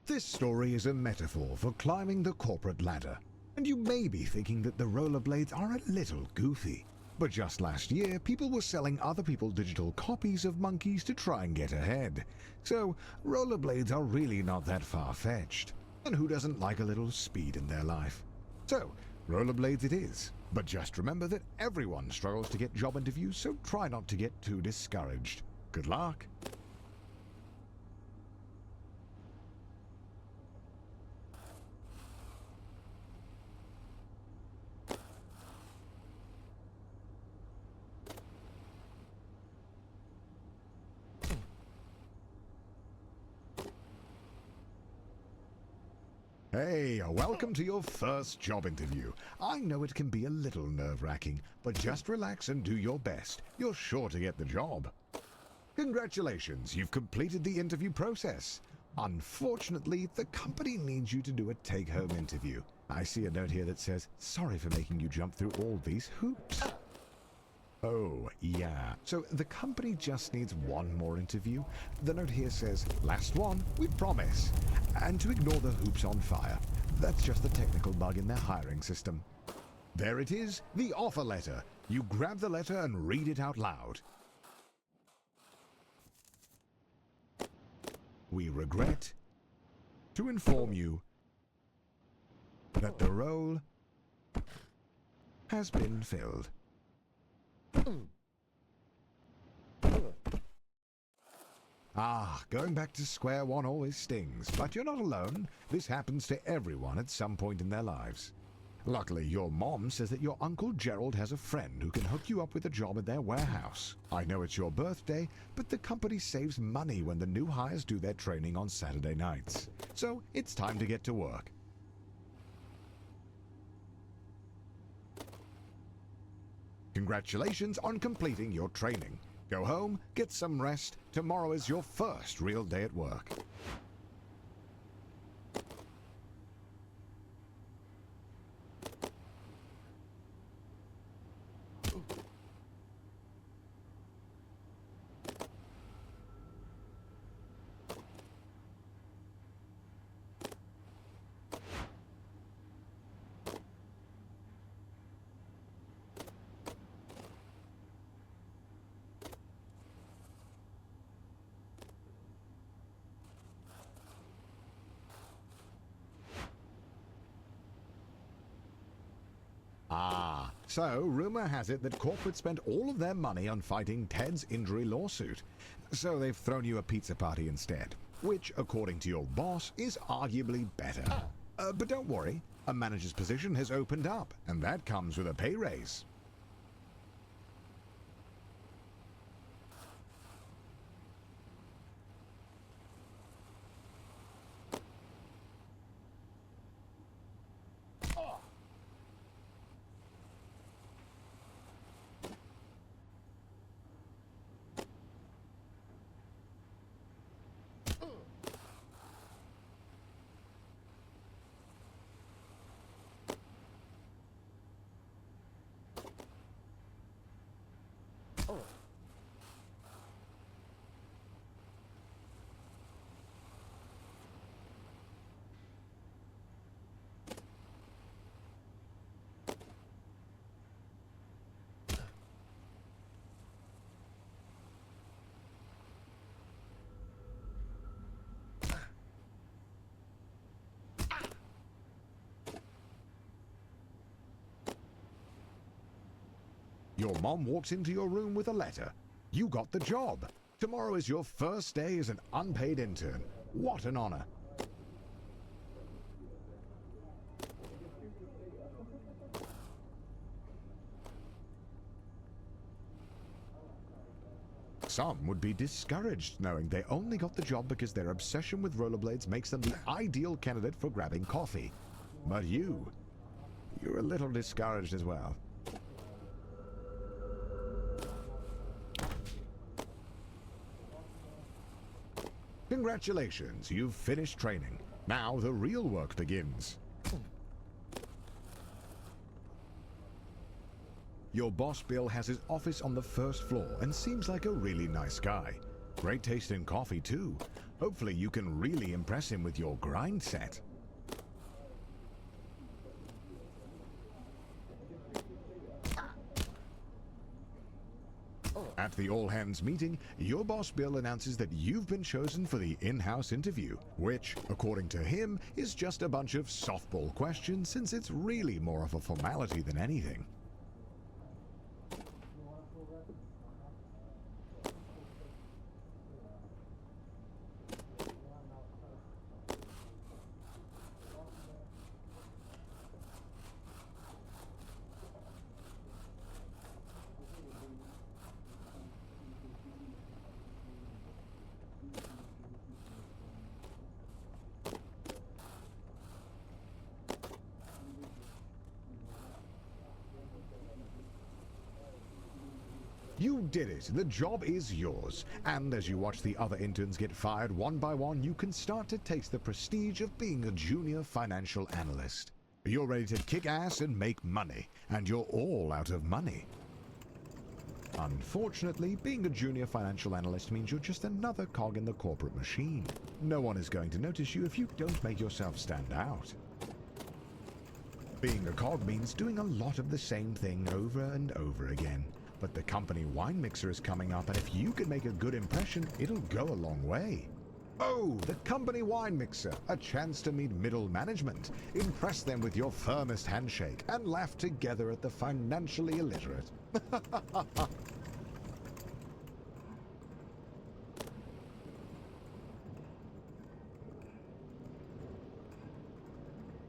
This story is a metaphor for climbing the corporate ladder, and you may be thinking that the rollerblades are a little goofy. But just last year, people were selling other people's digital copies of monkeys to try and get ahead. So, rollerblades are really not that far-fetched. And who doesn't like a little speed in their life? So, rollerblades it is. But just remember that everyone struggles to get job interviews, so try not to get too discouraged. Good luck! Hey, welcome to your first job interview. I know it can be a little nerve-wracking, but just relax and do your best. You're sure to get the job. Congratulations, you've completed the interview process. Unfortunately, the company needs you to do a take-home interview. I see a note here that says, "Sorry for making you jump through all these hoops." Oh, yeah. So the company just needs one more interview. The note here says, "Last one, we promise." And to ignore the hoops on fire. That's just a technical bug in their hiring system. There it is, the offer letter. You grab the letter and read it out loud. We regret to inform you that the role has been filled. Going back to square one always stings, but you're not alone. This happens to everyone at some point in their lives. Luckily, your mom says that your Uncle Gerald has a friend who can hook you up with a job at their warehouse. I know it's your birthday, but the company saves money when the new hires do their training on Saturday nights. So, it's time to get to work. Congratulations on completing your training. Go home, get some rest. Tomorrow is your first real day at work. So rumor has it that corporate spent all of their money on fighting Ted's injury lawsuit. So they've thrown you a pizza party instead, which, according to your boss, is arguably better. But don't worry, a manager's position has opened up, and that comes with a pay raise. Your mom walks into your room with a letter. You got the job. Tomorrow is your first day as an unpaid intern. What an honor. Some would be discouraged knowing they only got the job because their obsession with rollerblades makes them the ideal candidate for grabbing coffee. But you're a little discouraged as well. Congratulations, you've finished training. Now the real work begins. Your boss Bill has his office on the first floor and seems like a really nice guy. Great taste in coffee too. Hopefully you can really impress him with your grind set. At the all-hands meeting, your boss Bill announces that you've been chosen for the in-house interview, which, according to him, is just a bunch of softball questions since it's really more of a formality than anything. You did it! The job is yours. And as you watch the other interns get fired one by one, you can start to taste the prestige of being a junior financial analyst. You're ready to kick ass and make money, and you're all out of money. Unfortunately, being a junior financial analyst means you're just another cog in the corporate machine. No one is going to notice you if you don't make yourself stand out. Being a cog means doing a lot of the same thing over and over again. But the company wine mixer is coming up, and if you can make a good impression, it'll go a long way. Oh, the company wine mixer, a chance to meet middle management, impress them with your firmest handshake, and laugh together at the financially illiterate.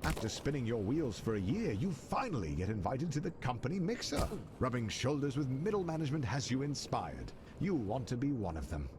After spinning your wheels for a year, you finally get invited to the company mixer. Rubbing shoulders with middle management has you inspired. You want to be one of them.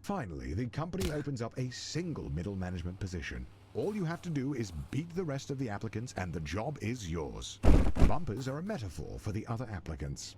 Finally, the company opens up a single middle management position. All you have to do is beat the rest of the applicants and the job is yours. Bumpers are a metaphor for the other applicants.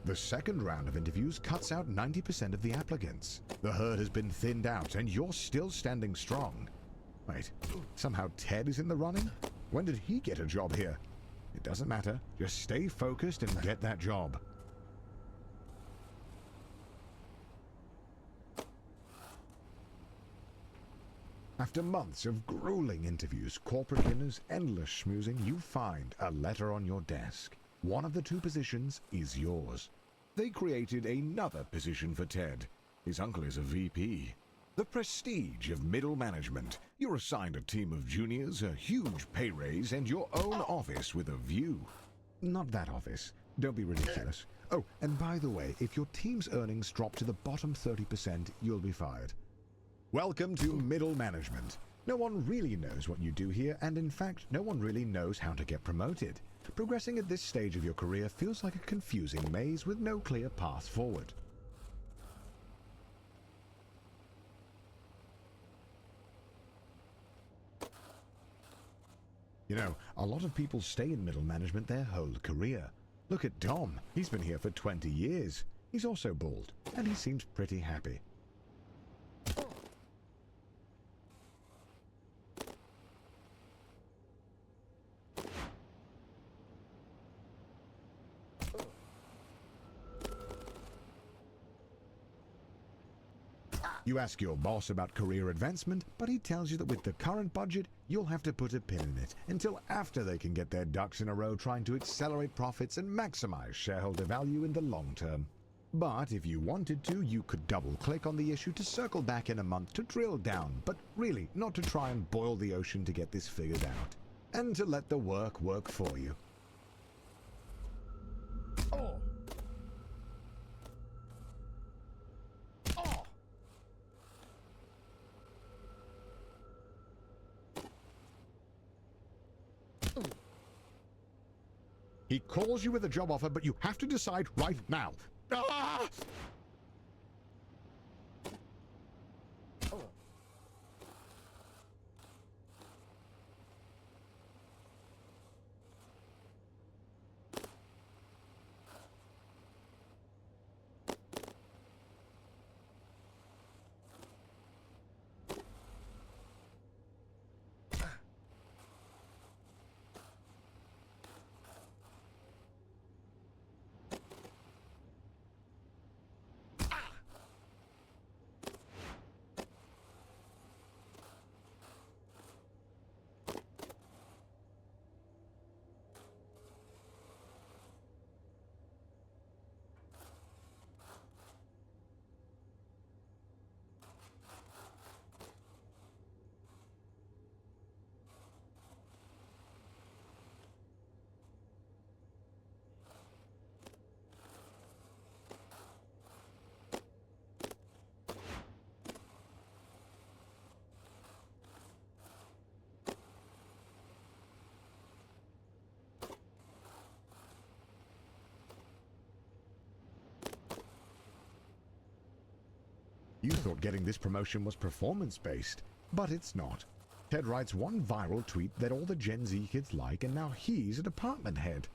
The second round of interviews cuts out 90% of the applicants. The herd has been thinned out, and you're still standing strong. Wait, somehow Ted is in the running? When did he get a job here? It doesn't matter. Just stay focused and get that job. After months of grueling interviews, corporate dinners, endless schmoozing, you find a letter on your desk. One of the two positions is yours. They created another position for Ted. His uncle is a VP. The prestige of middle management. You're assigned a team of juniors, a huge pay raise, and your own office with a view. Not that office. Don't be ridiculous. Oh, and by the way, if your team's earnings drop to the bottom 30%, you'll be fired. Welcome to middle management. No one really knows what you do here, and in fact, no one really knows how to get promoted. Progressing at this stage of your career feels like a confusing maze with no clear path forward. You know, a lot of people stay in middle management their whole career. Look at Dom. He's been here for 20 years. He's also bald, and he seems pretty happy. You ask your boss about career advancement, but he tells you that with the current budget, you'll have to put a pin in it until after they can get their ducks in a row trying to accelerate profits and maximize shareholder value in the long term. But if you wanted to, you could double-click on the issue to circle back in a month to drill down, but really not to try and boil the ocean to get this figured out, and to let the work for you. He calls you with a job offer, but you have to decide right now. Ah! You thought getting this promotion was performance-based, but it's not. Ted writes one viral tweet that all the Gen Z kids like, and now he's a department head.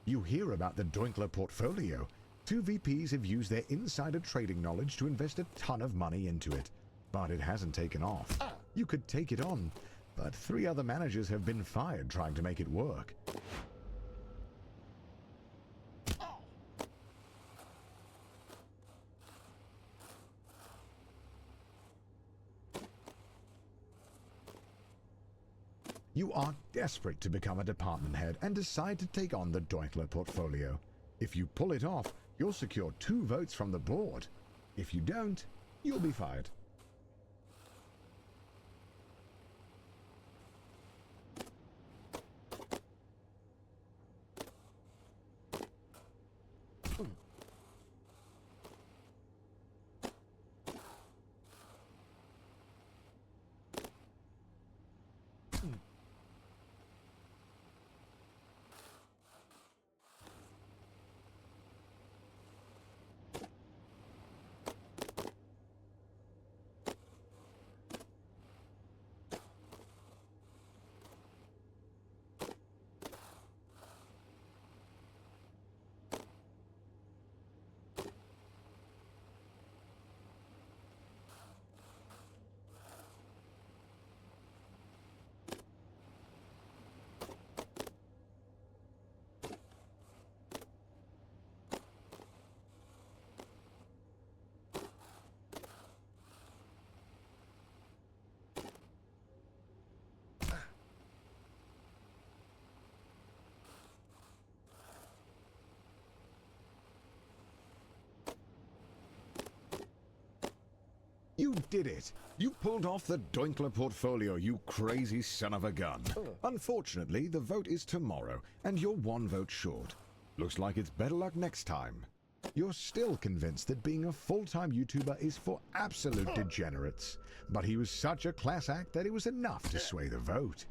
You hear about the Doinkler portfolio. 2 VPs have used their insider trading knowledge to invest a ton of money into it, but it hasn't taken off. You could take it on, but 3 other managers have been fired trying to make it work. You are desperate to become a department head and decide to take on the Doinkler portfolio. If you pull it off, you'll secure 2 votes from the board. If you don't, you'll be fired. You did it! You pulled off the Doinkler portfolio, you crazy son of a gun. Unfortunately, the vote is tomorrow, and you're 1 vote short. Looks like it's better luck next time. You're still convinced that being a full-time YouTuber is for absolute degenerates, but he was such a class act that it was enough to sway the vote.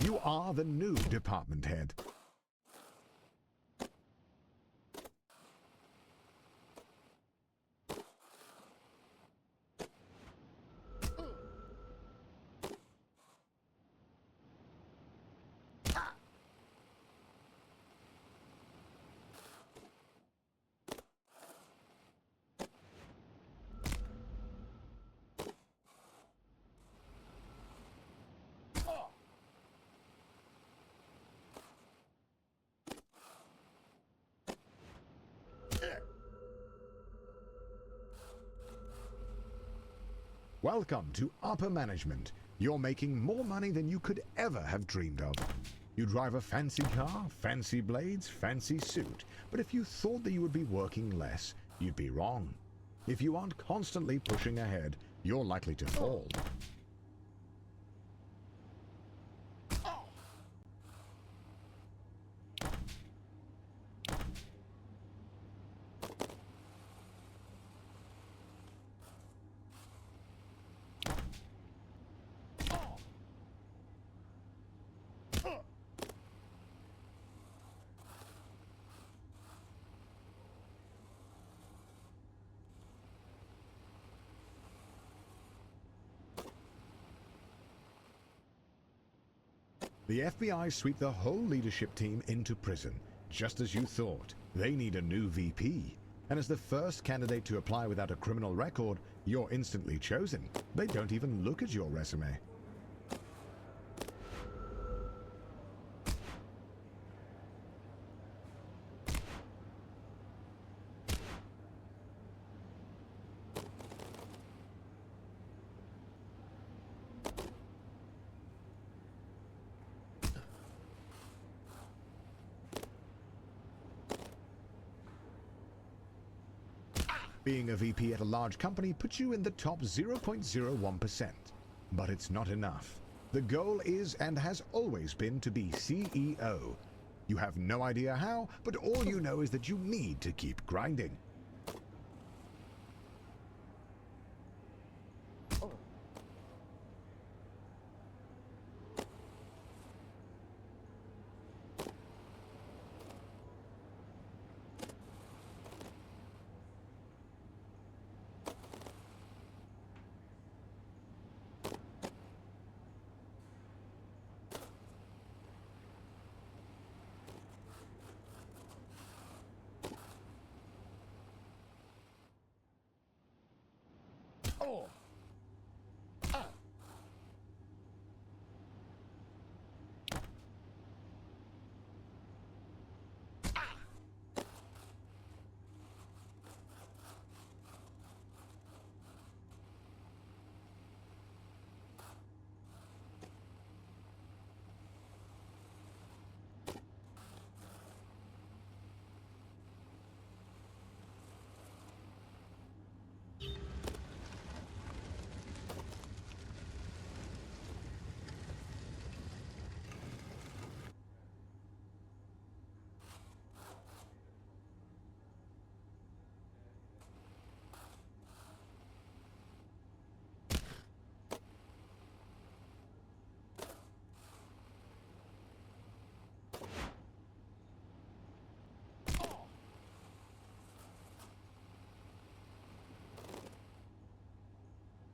You are the new department head. Welcome to upper management. You're making more money than you could ever have dreamed of. You drive a fancy car, fancy blades, fancy suit, but if you thought that you would be working less, you'd be wrong. If you aren't constantly pushing ahead, you're likely to fall. The FBI sweep the whole leadership team into prison, just as you thought. They need a new VP. And as the first candidate to apply without a criminal record, you're instantly chosen. They don't even look at your resume. Being a VP at a large company puts you in the top 0.01%. But it's not enough. The goal is and has always been to be CEO. You have no idea how, but all you know is that you need to keep grinding.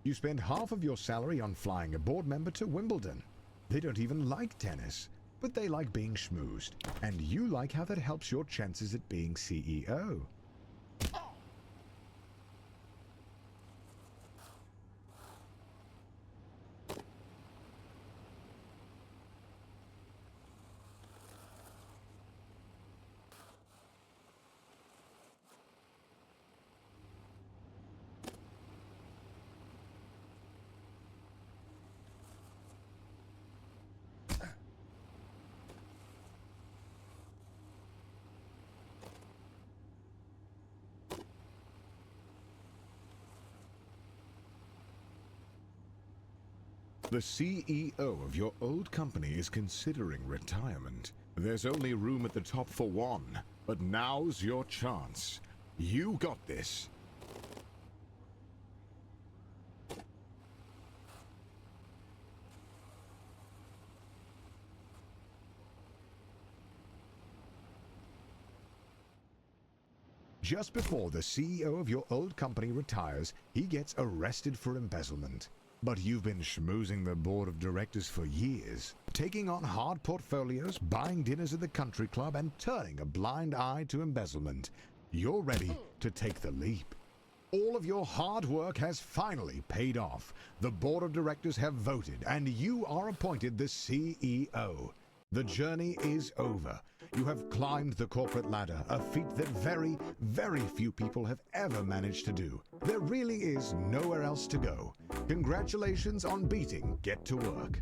You spend half of your salary on flying a board member to Wimbledon. They don't even like tennis, but they like being schmoozed. And you like how that helps your chances at being CEO. The CEO of your old company is considering retirement. There's only room at the top for one, but now's your chance. You got this. Just before the CEO of your old company retires, he gets arrested for embezzlement. But you've been schmoozing the board of directors for years, taking on hard portfolios, buying dinners at the country club, and turning a blind eye to embezzlement. You're ready to take the leap. All of your hard work has finally paid off. The board of directors have voted, and you are appointed the CEO. The journey is over. You have climbed the corporate ladder, a feat that very, very few people have ever managed to do. There really is nowhere else to go. Congratulations on beating Get to Work.